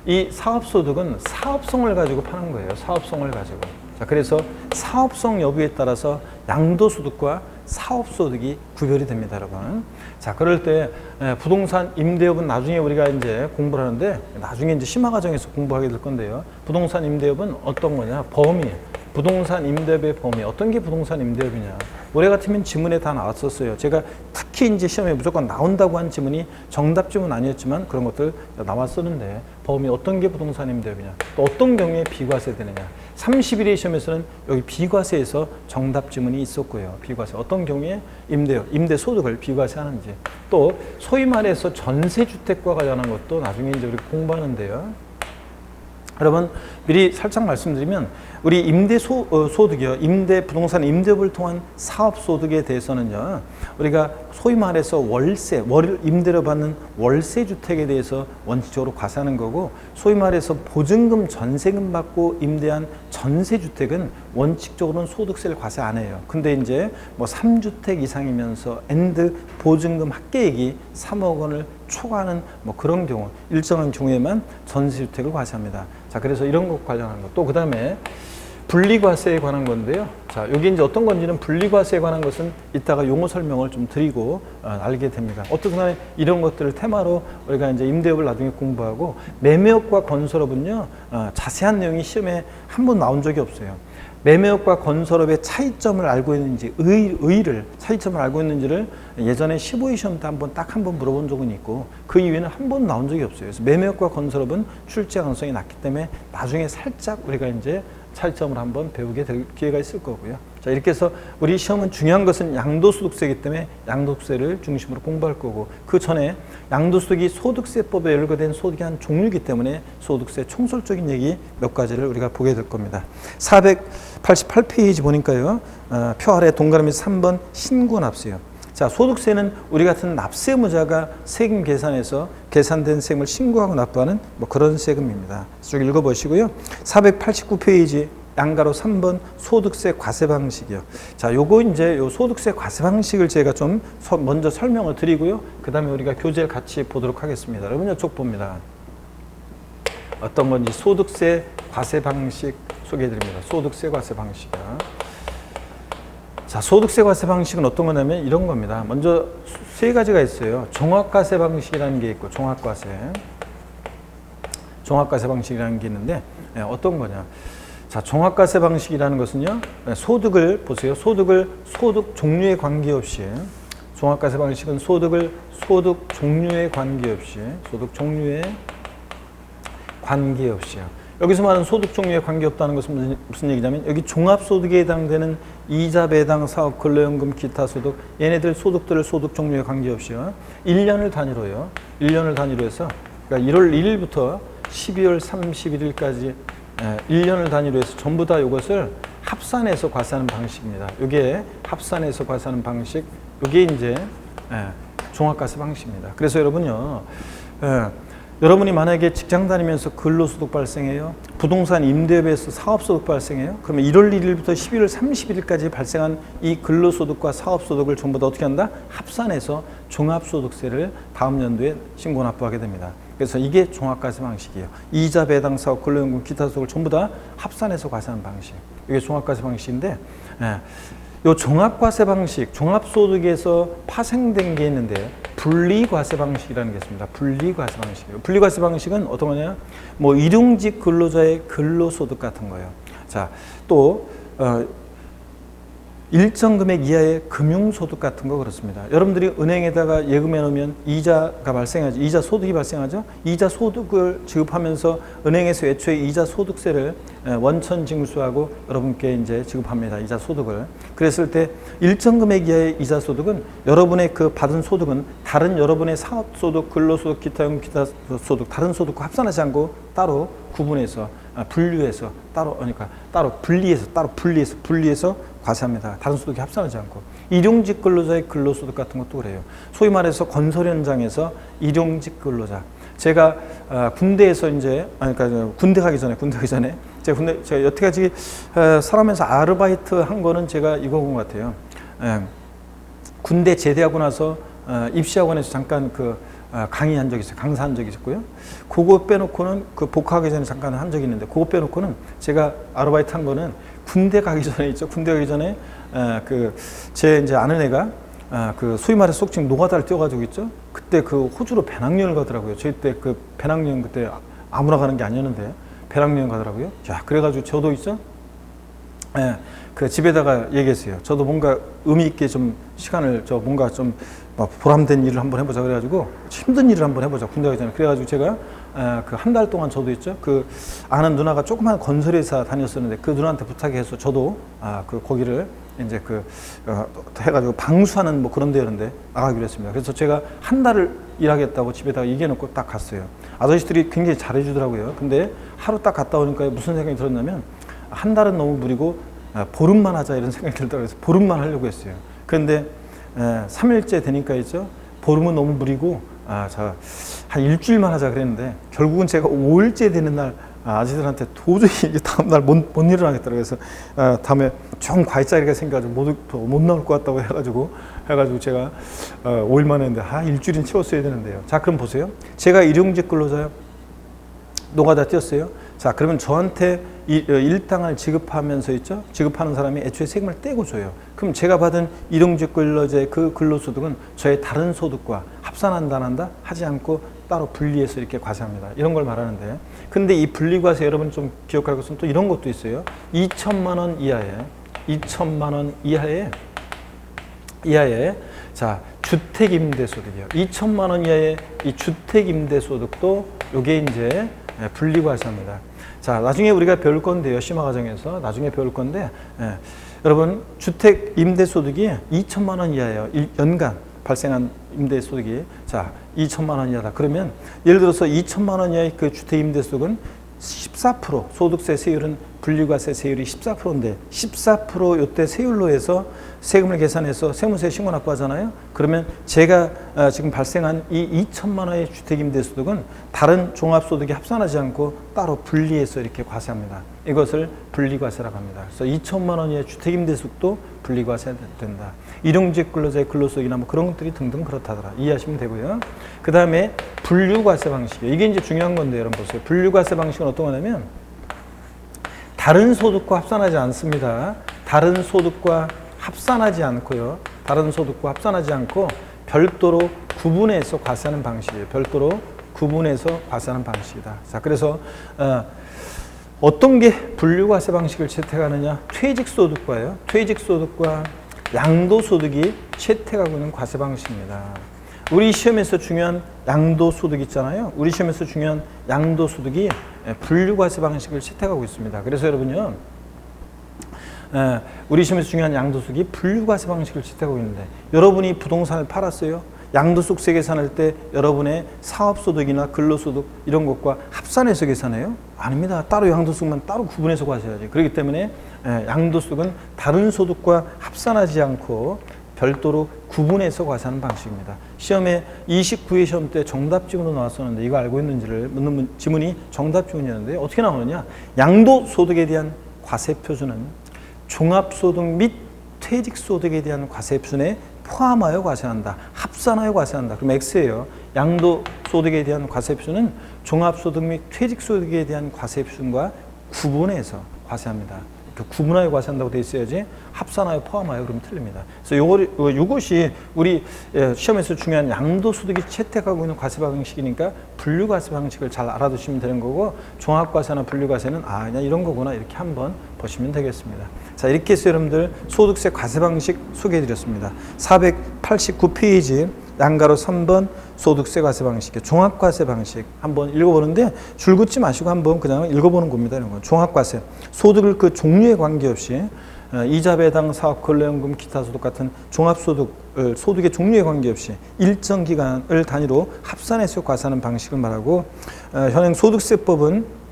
이 사업소득은 사업성을 가지고 파는 거예요, 사업성을 가지고. 자, 그래서 사업성 여부에 따라서 양도소득과 사업소득이 구별이 됩니다, 여러분. 자, 그럴 때 부동산 임대업은 나중에 우리가 이제 공부를 하는데, 나중에 이제 심화 과정에서 공부하게 될 건데요. 부동산 임대업은 어떤 거냐? 범위. 부동산 임대업의 범위. 어떤 게 부동산 임대업이냐? 올해 같으면 지문에 다 나왔었어요. 제가 특히 이제 시험에 무조건 나온다고 한 지문이 정답 지문 아니었지만 그런 것들 나왔었는데, 범위 어떤 게 부동산 임대업이냐? 또 어떤 경우에 비과세 되느냐? 31회 시험에서는 여기 비과세에서 정답 지문이 있었고요. 비과세 어떤 경우에 임대 소득을 비과세하는지, 또 소위 말해서 전세주택과 관련한 것도 나중에 이제 우리 공부하는데요. 여러분, 미리 살짝 말씀드리면 우리 임대 소득이요, 임대 부동산 임대업을 통한 사업 소득에 대해서는요, 우리가 소위 말해서 월세, 임대료 받는 월세 주택에 대해서 원칙적으로 과세하는 거고, 소위 말해서 보증금, 전세금 받고 임대한 전세 주택은 원칙적으로는 소득세를 과세 안 해요. 근데 이제 뭐 3주택 이상이면서 엔드 보증금 합계액이 3억 원을 초과하는 뭐 그런 경우, 일정한 경우에만 전세주택을 과세합니다. 자, 그래서 이런 것 관련한 것. 또 그 다음에 분리과세에 관한 건데요. 자, 여기 이제 어떤 건지는 분리과세에 관한 것은 이따가 용어 설명을 좀 드리고 알게 됩니다. 어떻게 이런 것들을 테마로 우리가 이제 임대업을 나중에 공부하고, 매매업과 건설업은요, 자세한 내용이 시험에 한 번 나온 적이 없어요. 매매업과 건설업의 차이점을 알고 있는지, 차이점을 알고 있는지를 예전에 15회 시험 때 딱 한 번 물어본 적은 있고, 그 이후에는 한 번 나온 적이 없어요. 그래서 매매업과 건설업은 출제 가능성이 낮기 때문에 나중에 살짝 우리가 이제 차이점을 한번 배우게 될 기회가 있을 거고요. 자, 이렇게 해서 우리 시험은 중요한 것은 양도소득세이기 때문에 양도소득세를 중심으로 공부할 거고, 그 전에 양도소득이 소득세법에 열거된 소득의 한 종류이기 때문에 소득세 총설적인 얘기 몇 가지를 우리가 보게 될 겁니다. 488페이지 보니까요, 표 아래 동그라미 3번 신고납세요. 자, 소득세는 우리 같은 납세무자가 세금 계산에서 계산된 세금을 신고하고 납부하는 뭐 그런 세금입니다. 쭉 읽어보시고요. 489페이지 양가로 3번 소득세 과세 방식이요. 자, 요거 이제 요 소득세 과세 방식을 제가 좀 먼저 설명을 드리고요. 그 다음에 우리가 교재를 같이 보도록 하겠습니다. 여러분 이쪽 봅니다. 어떤 건지 소득세 과세 방식 소개해 드립니다. 소득세 과세 방식이요. 자, 소득세 과세 방식은 어떤 거냐면 이런 겁니다. 먼저 세 가지가 있어요. 종합과세 방식이라는 게 있고, 종합과세 방식이라는 게 있는데, 어떤 거냐. 자, 종합과세 방식이라는 것은요, 소득을 보세요. 소득 종류에 관계없이, 종합과세 방식은 소득 종류에 관계없이요. 여기서 말하는 소득 종류에 관계없다는 것은 무슨 얘기냐면, 여기 종합소득에 해당되는 이자, 배당, 사업, 근로연금, 기타 소득, 얘네들 소득들을 소득 종류에 관계없이요, 1년을 단위로요. 1년을 단위로 해서, 그러니까 1월 1일부터 12월 31일까지 1년을 단위로 해서 전부 다 이것을 합산해서 과세하는 방식입니다. 이게 합산해서 과세하는 방식, 이게 이제 종합과세 방식입니다. 그래서 여러분요, 여러분이 만약에 직장 다니면서 근로소득 발생해요, 부동산 임대업에서 사업소득 발생해요, 그러면 1월 1일부터 12월 31일까지 발생한 이 근로소득과 사업소득을 전부 다 어떻게 한다? 합산해서 종합소득세를 다음 연도에 신고 납부하게 됩니다. 그래서 이게 종합과세 방식이에요. 이자, 배당, 사업, 근로연금, 기타 소득을 전부 다 합산해서 과세하는 방식, 이게 종합과세 방식인데, 이 종합과세 방식, 종합소득에서 파생된 게 있는데 분리과세 방식이라는 게 있습니다. 분리과세 방식이에요. 분리과세 방식은 어떤 거냐? 뭐 일용직 근로자의 근로소득 같은 거예요. 자, 또 일정 금액 이하의 금융소득 같은 거 그렇습니다. 여러분들이 은행에다가 예금해 놓으면 이자가 발생하죠. 이자 소득이 발생하죠. 이자 소득을 지급하면서 은행에서 애초에 이자 소득세를 원천 징수하고 여러분께 이제 지급합니다. 이자 소득을. 그랬을 때 일정 금액 이하의 이자 소득은 여러분의 그 받은 소득은 다른 여러분의 사업 소득, 근로소득, 기타용 기타 소득, 다른 소득과 합산하지 않고 따로 구분해서 분류해서 따로 그러니까 따로 분리해서 과세합니다. 다른 소득이 합산하지 않고. 일용직 근로자의 근로소득 같은 것도 그래요. 소위 말해서 건설 현장에서 일용직 근로자. 제가 군대에서 이제 그러니까 군대 가기 전에 제가 여태까지 살아면서 아르바이트 한 거는 제가 이거인 것 같아요. 군대 제대하고 나서 입시학원에서 잠깐 강의한 적이 있어요. 강사한 적이 있었고요. 그거 빼놓고는 복학하기 전에 잠깐 한 적이 있는데 그거 빼놓고는 제가 아르바이트 한 거는 군대 가기 전에 있죠. 군대 가기 전에 제 이제 아는 애가 소위 말해서 속칭 노가다를 뛰어가지고 있죠. 그때 호주로 배낭여행을 가더라고요. 저희 때 배낭여행 그때 아무나 가는 게 아니었는데 배낭여행 가더라고요. 야, 그래가지고 저도 있죠. 집에다가 얘기했어요. 저도 뭔가 의미 있게 좀 시간을 뭔가 좀 보람된 일을 한번 해보자 그래가지고 힘든 일을 한번 해보자 군대 가기 전에 그래가지고 제가 한 달 동안 저도 있죠. 아는 누나가 조그만 건설회사 다녔었는데 그 누나한테 부탁해서 저도 거기를 이제 해가지고 방수하는 뭐 그런 데였는데 나가기로 했습니다. 그래서 제가 한 달을 일하겠다고 집에다가 얘기해놓고 딱 갔어요. 아저씨들이 굉장히 잘해주더라고요. 근데 하루 딱 갔다 오니까 무슨 생각이 들었냐면 한 달은 너무 무리고 보름만 하자 이런 생각이 들더라고요. 그래서 보름만 하려고 했어요. 그런데 3일째 되니까 있죠. 보름은 너무 무리고 한 일주일만 하자 그랬는데 결국은 제가 5일째 되는 날 아저씨들한테 도저히 다음날 못 일어나겠더라고요. 그래서 다음에 좀 과외자리가 생겨가지고 못 나올 것 같다고 해가지고 제가 5일만 했는데 일주일은 채웠어야 되는데요. 자, 그럼 보세요. 제가 일용직 근로자요. 노가다 뛰었어요. 자, 그러면 저한테 일당을 지급하면서 있죠. 지급하는 사람이 애초에 세금을 떼고 줘요. 그럼 제가 받은 일용직 근로자의 그 근로소득은 저의 다른 소득과 합산한다 안 한다 하지 않고 따로 분리해서 이렇게 과세합니다. 이런 걸 말하는데, 근데 이 분리과세 여러분 좀 기억할 것은 또 이런 것도 있어요. 2천만 원 이하에 자, 주택임대소득이요. 2천만 원 이하의 이 주택임대소득도 요게 이제 분리과세합니다. 자, 나중에 우리가 배울 건데요. 심화 과정에서 나중에 배울 건데, 여러분 주택 임대소득이 2천만 원 이하예요. 연간 발생한 임대소득이 자 2천만 원 이하다. 그러면 예를 들어서 2천만 원 이하의 그 주택 임대소득은 14% 소득세 세율은 분리과세 세율이 14%인데 14% 요때 세율로 해서 세금을 계산해서 세무세 신고 납부하잖아요. 그러면 제가 지금 발생한 이 2천만 원의 주택임대소득은 다른 종합소득이 합산하지 않고 따로 분리해서 이렇게 과세합니다. 이것을 분리과세라고 합니다. 그래서 2천만 원의 주택임대소득도 분리과세된다. 일용직 근로자의 근로소득이나 뭐 그런 것들이 등등 그렇다더라. 이해하시면 되고요. 그 다음에 분류과세 방식이에요. 이게 이제 중요한 건데 여러분 보세요. 분류과세 방식은 어떤 거냐면 다른 소득과 합산하지 않습니다. 다른 소득과 합산하지 않고요. 다른 소득과 합산하지 않고 별도로 구분해서 과세하는 방식이에요. 별도로 구분해서 과세하는 방식이다. 자, 그래서 어떤 게 분류과세 방식을 채택하느냐? 퇴직소득과요. 퇴직소득과 양도소득이 채택하고 있는 과세 방식입니다. 우리 시험에서 중요한 양도소득 있잖아요. 우리 시험에서 중요한 양도소득이 분류과세 방식을 채택하고 있습니다. 그래서 여러분요, 우리 시험에서 중요한 양도소득이 분류과세 방식을 채택하고 있는데, 여러분이 부동산을 팔았어요. 양도소득세 계산할 때 여러분의 사업소득이나 근로소득 이런 것과 합산해서 계산해요? 아닙니다. 따로 양도소득만 따로 구분해서 과세해야지. 그렇기 때문에 양도소득은 다른 소득과 합산하지 않고 별도로 구분해서 과세하는 방식입니다. 시험에 29회 시험 때 정답지문으로 나왔었는데 이거 알고 있는지를 묻는 지문이 정답지문이었는데 어떻게 나오느냐? 양도소득에 대한 과세표준은 종합소득 및 퇴직소득에 대한 과세표준에 포함하여 과세한다. 합산하여 과세한다. 그럼 X예요. 양도소득에 대한 과세표준은 종합소득 및 퇴직소득에 대한 과세표준과 구분해서 과세합니다. 구분하여 과세한다고 돼 있어야지 합산하여 포함하여 그러면 틀립니다. 그래서 요것이 우리 시험에서 중요한 양도소득이 채택하고 있는 과세 방식이니까 분류과세 방식을 잘 알아두시면 되는 거고, 종합과세나 분류과세는 그냥 이런 거구나 이렇게 한번 보시면 되겠습니다. 자, 이렇게 해서 여러분들 소득세 과세 방식 소개해 드렸습니다. 489페이지 양가로 3번 소득세 과세 방식, 종합과세 방식 한번 읽어보는데 줄 긋지 마시고 한번 그냥 읽어보는 겁니다. 이런 건 종합과세, 소득을 그 종류에 관계없이 이자 배당, 사업 근로연금, 기타 소득 같은 종합소득, 소득의 종류에 관계없이 일정 기간을 단위로 합산해서 과세하는 방식을 말하고, 현행 소득세법은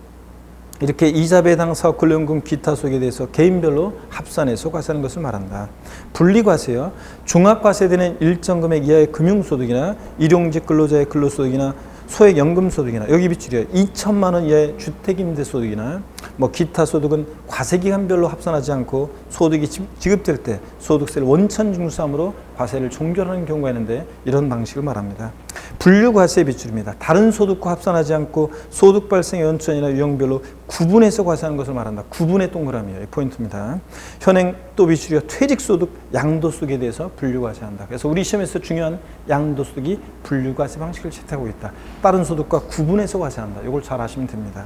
이렇게 이자 배당, 사업 근로연금, 기타 소득에 대해서 개인별로 합산해서 과세하는 것을 말한다. 분리과세요. 종합과세되는 일정 금액 이하의 금융소득이나 일용직 근로자의 근로소득이나 소액 연금소득이나 여기 비출이에요. 2천만 원 이하의 주택임대소득이나 기타 소득은 과세기간별로 합산하지 않고 소득이 지급될 때 소득세를 원천징수함으로 과세를 종결하는 경우가 있는데 이런 방식을 말합니다. 분류과세 비출입니다. 다른 소득과 합산하지 않고 소득 발생의 연천이나 유형별로 구분해서 과세하는 것을 말한다. 구분의 동그라미예요. 포인트입니다. 현행 또 비출이가 퇴직소득, 양도소득에 대해서 분류과세한다. 그래서 우리 시험에서 중요한 양도소득이 분류과세 방식을 채택하고 있다. 다른 소득과 구분해서 과세한다. 이걸 잘 아시면 됩니다.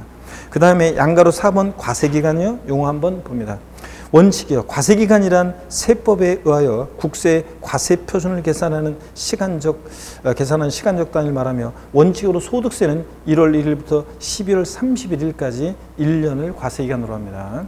그 다음에 양가로 4번 과세기간이요. 용어 한번 봅니다. 원칙이요. 과세기간이란 세법에 의하여 국세 과세 표준을 계산하는 시간적 단위를 말하며, 원칙으로 소득세는 1월 1일부터 12월 31일까지 1년을 과세기간으로 합니다.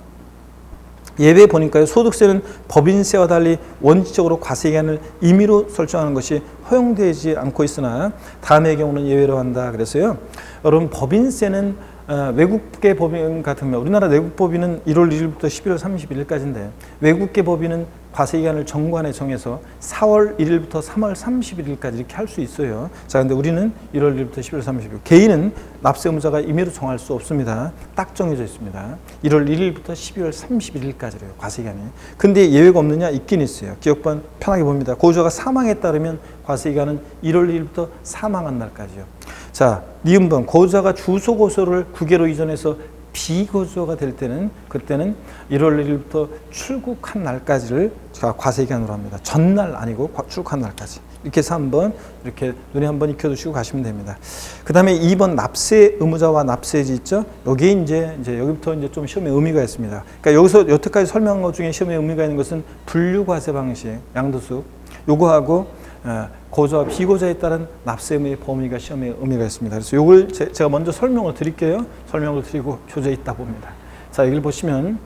예외 보니까요. 소득세는 법인세와 달리 원칙적으로 과세기간을 임의로 설정하는 것이 허용되지 않고 있으나 다음의 경우는 예외로 한다. 그래서요. 여러분 법인세는 외국계 법인 같으면 우리나라 내국법인은 1월 1일부터 11월 31일까지인데 외국계 법인은 과세기간을 정관에 정해서 4월 1일부터 3월 31일까지 이렇게 할 수 있어요. 자, 근데 우리는 1월 1일부터 11월 31일. 개인은 납세 의무자가 임의로 정할 수 없습니다. 딱 정해져 있습니다. 1월 1일부터 12월 31일까지래요. 과세기간이. 근데 예외가 없느냐? 있긴 있어요. 기억번 편하게 봅니다. 고소자가 사망에 따르면 과세기간은 1월 1일부터 사망한 날까지요. 자, 니은번 고소자가 주소 고소를 국외로 이전해서 비고소가 될 때는 그때는 1월 1일부터 출국한 날까지를 과세기간으로 합니다. 전날 아니고 출국한 날까지. 이렇게 해서 한번 이렇게 눈에 한번 익혀두시고 가시면 됩니다. 그 다음에 2번 납세 의무자와 납세지 있죠? 여기에 이제 여기부터 이제 좀 시험에 의미가 있습니다. 그러니까 여기서 여태까지 설명한 것 중에 시험에 의미가 있는 것은 분류과세 방식, 양도소득 요거하고 고소와 비고소에 따른 납세 의무의 범위가 시험에 의미가 있습니다. 그래서 요걸 제가 먼저 설명을 드릴게요. 설명을 드리고 교재에 있다 봅니다. 자, 여기를 보시면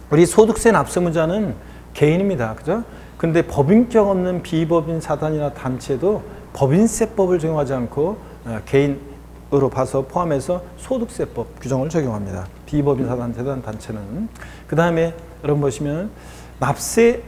우리 소득세 납세 의무자는 개인입니다. 그죠? 근데 법인격 없는 비법인 사단이나 단체도 법인세법을 적용하지 않고 개인으로 봐서 포함해서 소득세법 규정을 적용합니다. 비법인 사단, 재단, 단체는. 그 다음에 여러분 보시면 납세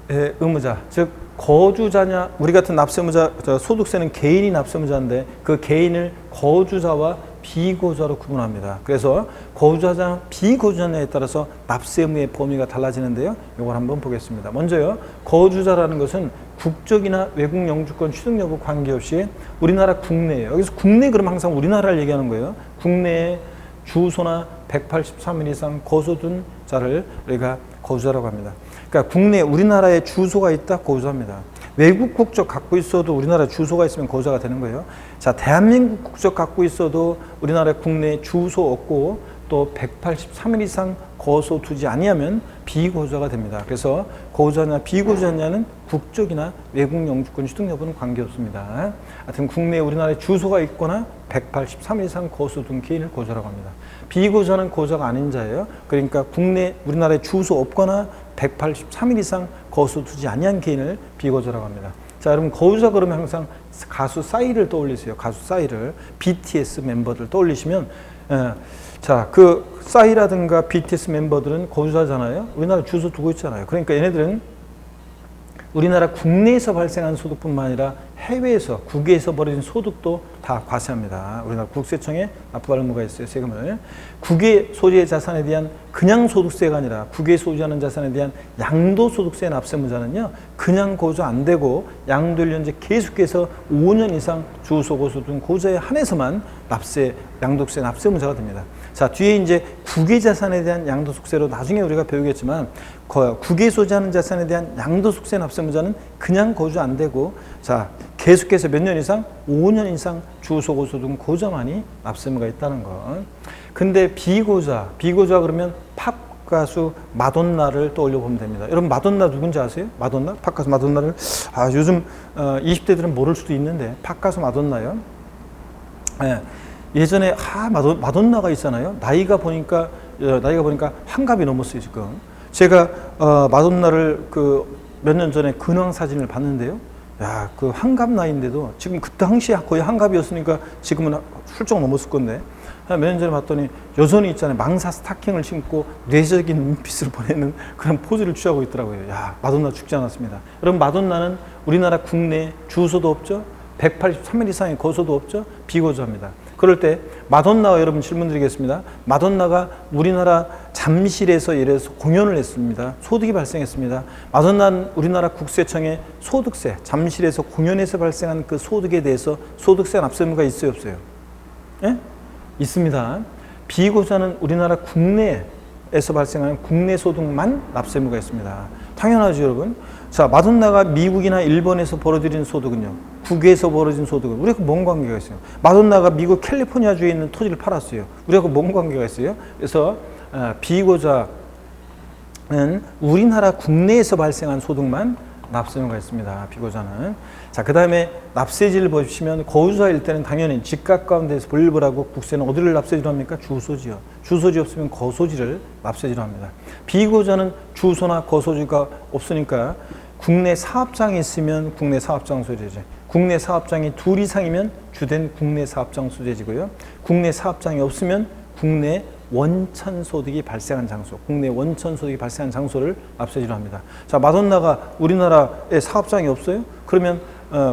의무자, 즉 거주자냐, 우리 같은 납세 의무자, 소득세는 개인이 납세 의무자인데 그 개인을 거주자와 비거주자로 구분합니다. 그래서 거주자냐 비거주자냐에 따라서 납세 의무의 범위가 달라지는데요. 이걸 한번 보겠습니다. 먼저요. 거주자라는 것은 국적이나 외국 영주권 취득 여부 관계없이 우리나라 국내에, 여기서 국내 그러면 항상 우리나라를 얘기하는 거예요. 국내에 주소나 183일 이상 거소둔 자를 우리가 거주자라고 합니다. 그러니까 국내 우리나라에 주소가 있다 거주자입니다. 외국 국적 갖고 있어도 우리나라 주소가 있으면 거주자가 되는 거예요. 자, 대한민국 국적 갖고 있어도 우리나라 국내에 주소 없고 또 183일 이상 거소 두지 아니하면 비거주자가 됩니다. 그래서 거주자냐 비거주자냐는 국적이나 외국 영주권 취득 여부는 관계없습니다. 하여튼 국내에 우리나라에 주소가 있거나 183일 이상 거소 둔 개인을 거주자라고 합니다. 비거주자는 거주자가 아닌 자예요. 그러니까 국내 우리나라에 주소 없거나 183일 이상 거소 두지 아니한 개인을 비거주자라고 합니다. 자, 여러분 거주자 그러면 항상 가수 싸이를 떠올리세요. 가수 싸이를, BTS 멤버들 떠올리시면 자, 그 싸이라든가 BTS 멤버들은 거주자잖아요. 우리나라 주소 두고 있잖아요. 그러니까 얘네들은 우리나라 국내에서 발생한 소득뿐만 아니라 해외에서 국외에서 벌어진 소득도 다 과세합니다. 우리나라 국세청에 납부할 의무가 있어요. 세금을. 국외 소지의 자산에 대한 그냥 소득세가 아니라 국외 소지하는 자산에 대한 양도소득세 납세무자는요, 그냥 고조 안 되고 양도일 현재 계속해서 5년 이상 주소 고소 등 고조에 한해서만 양도세 납세무자가 됩니다. 자, 뒤에 이제 국외 자산에 대한 양도소득세로 나중에 우리가 배우겠지만, 국외 소지하는 자산에 대한 양도소득세 납세무자는 그냥 거주 안 되고, 자, 계속해서 몇 년 이상? 5년 이상 주소 고소 등 고자만이 납세무가 있다는 거. 근데 비고자 그러면 팝 가수 마돈나를 떠올려 보면 됩니다. 여러분, 마돈나 누군지 아세요? 마돈나? 팝 가수 마돈나를 요즘 20대들은 모를 수도 있는데, 팝 가수 마돈나요. 예. 예전에 마돈나가 있잖아요. 나이가 보니까 환갑이 넘었어요, 지금. 제가 마돈나를 몇 년 전에 근황 사진을 봤는데요. 야, 그 환갑 나이인데도 지금 그때 당시에 거의 환갑이었으니까 지금은 훌쩍 넘었을 건데, 몇 년 전에 봤더니 여전히 있잖아요. 망사 스타킹을 신고 뇌적인 눈빛을 보내는 그런 포즈를 취하고 있더라고요. 야, 마돈나 죽지 않았습니다. 여러분, 마돈나는 우리나라 국내 주소도 없죠. 183일 이상의 거소도 없죠. 비거주합니다. 그럴 때 마돈나가, 여러분 질문 드리겠습니다. 마돈나가 우리나라 잠실에서 예를 들어서 공연을 했습니다. 소득이 발생했습니다. 마돈나는 우리나라 국세청에 소득세, 잠실에서 공연에서 발생한 그 소득에 대해서 소득세 납세무가 있어요, 없어요? 예? 있습니다. 비고자는 우리나라 국내에서 발생하는 국내 소득만 납세무가 있습니다. 당연하죠, 여러분. 자, 마돈나가 미국이나 일본에서 벌어들인 소득은요, 국외에서 벌어진 소득은 우리하고 뭔 관계가 있어요? 마돈나가 미국 캘리포니아주에 있는 토지를 팔았어요. 우리하고 뭔 관계가 있어요? 그래서 비고자는 우리나라 국내에서 발생한 소득만 납세무가 있습니다. 비고자는. 자, 그 다음에 납세지를 보시면 거주자일 때는 당연히 집값 가운데서 분립을 하고 국세는 어디를 납세지로 합니까? 주소지요. 주소지 없으면 거소지를 납세지로 합니다. 비고자는 주소나 거소지가 없으니까 국내 사업장이 있으면 국내 사업장 소재지. 국내 사업장이 2 이상이면 주된 국내 사업장 소재지고요. 국내 사업장이 없으면 국내 원천 소득이 발생한 장소, 국내 원천 소득이 발생한 장소를 납세지로 합니다. 자, 마돈나가 우리나라에 사업장이 없어요? 그러면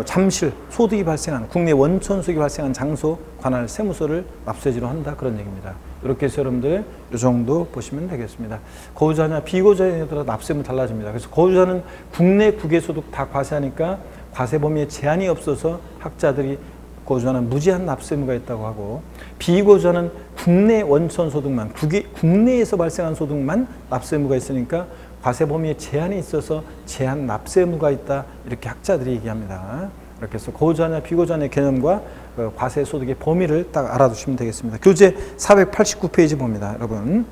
잠실 소득이 발생한 국내 원천 소득이 발생한 장소 관할 세무서를 납세지로 한다, 그런 얘기입니다. 이렇게 해서 여러분들 이 정도 보시면 되겠습니다. 거주자냐 비거주자에 따라 납세무 달라집니다. 그래서 거주자는 국내 국외 소득 다 과세하니까 과세 범위에 제한이 없어서 학자들이 거주자는 무제한 납세무가 있다고 하고, 비거주자는 국내 원천 소득만, 국내에서 발생한 소득만 납세무가 있으니까 과세 범위에 제한이 있어서 제한 납세무가 있다, 이렇게 학자들이 얘기합니다. 이렇게 해서 거주자냐 비거주자의 개념과 과세 소득의 범위를 딱 알아두시면 되겠습니다. 교재 489페이지 봅니다, 여러분.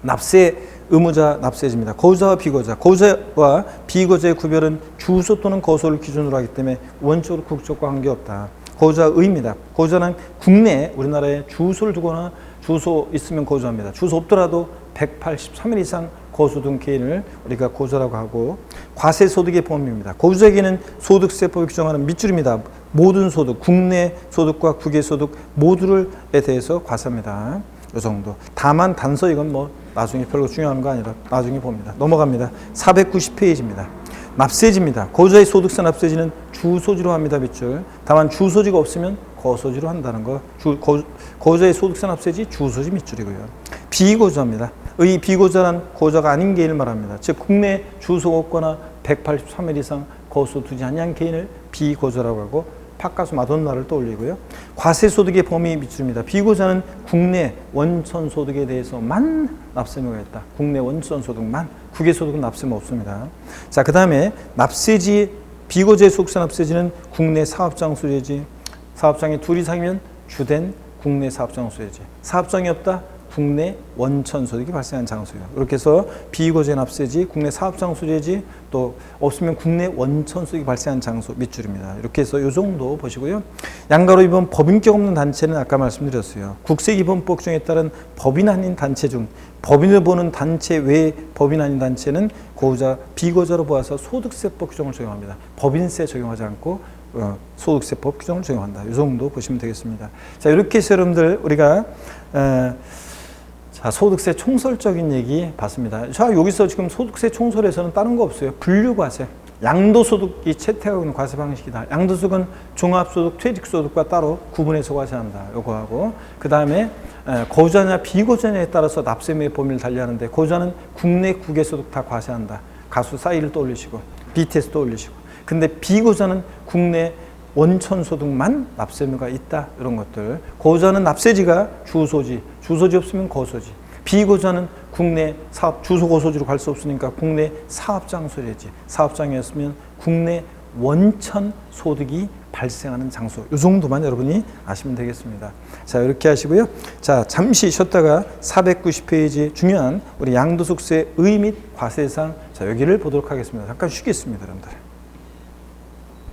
납세 의무자 납세지입니다. 거주자와 비거주자. 거주자와 비거주자의 구별은 주소 또는 거소를 기준으로 하기 때문에 원적으로 국적과 관계없다. 거주자의입니다. 거주자는 국내에 우리나라에 주소를 두거나 주소 있으면 거주합니다. 주소 없더라도 183일 이상 거주 등 개인을 우리가 거주자라고 하고, 과세소득의 범위입니다. 거주자에게는 소득세법이 규정하는 밑줄입니다. 모든 소득, 국내 소득과 국외 소득 모두에 대해서 과세합니다. 이 정도. 다만 단서 이건 뭐 나중에 별로 중요한 거 아니라 나중에 봅니다. 넘어갑니다. 490페이지입니다. 납세지입니다. 거주자의 소득세 납세지는 주소지로 합니다. 밑줄. 다만 주소지가 없으면 거소지로 한다는 거. 거주자의 소득세 납세지 주소지 밑줄이고요. 비거주자입니다. 의 비거주자란 거주자가 아닌 개인을 말합니다. 즉 국내 주소가 없거나 183일 이상 거소 두지 아니한 개인을 비거주자라고 하고, 팝가수 마돈나를 떠올리고요. 과세소득의 범위 밑줄입니다. 비거주자는 국내 원천소득에 대해서만 납세무가 있다. 국내 원천소득만, 국외소득은 납세무 없습니다. 자, 그 다음에 납세지, 비거주자의 소득세 납세지는 국내 사업장 소재지. 사업장이 2 이상이면 주된 국내 사업장 소재지. 사업장이 없다? 국내 원천 소득이 발생한 장소예요. 이렇게 해서 비거주자 납세지, 국내 사업장 소재지, 또 없으면 국내 원천 소득이 발생한 장소 밑줄입니다. 이렇게 해서 이 정도 보시고요. 양가로 위반 법인격 없는 단체는 아까 말씀드렸어요. 국세기본법 규정에 따른 법인 아닌 단체 중 법인을 보는 단체 외 법인 아닌 단체는 거주자, 비거주자로 보아서 소득세법 규정을 적용합니다. 법인세 적용하지 않고 소득세법 규정을 적용한다. 이 정도 보시면 되겠습니다. 자, 이렇게 해서 여러분들 우리가 자, 소득세 총설적인 얘기 봤습니다. 자, 여기서 지금 소득세 총설에서는 다른 거 없어요. 분류과세. 양도소득이 채택하고 있는 과세 방식이다. 양도소득은 종합소득, 퇴직소득과 따로 구분해서 과세한다. 요거하고 그 다음에 거주자냐 비거주자냐에 따라서 납세의 범위를 달리하는데 거주자는 국내 국외소득 다 과세한다. 가수 싸이를 떠올리시고 BTS 떠올리시고 근데 비거주자는 국내 원천소득만 납세의무가 있다. 이런 것들. 거주자는 납세지가 주소지, 주소지 없으면 거소지. 비거주자는 국내 사업, 주소 거소지로 갈 수 없으니까 국내 사업장소지. 사업장이었으면 국내 원천 소득이 발생하는 장소. 이 정도만 여러분이 아시면 되겠습니다. 자, 이렇게 하시고요. 자, 잠시 쉬었다가 490페이지 중요한 우리 양도소득세 의 및 과세상 자, 여기를 보도록 하겠습니다. 잠깐 쉬겠습니다, 여러분들.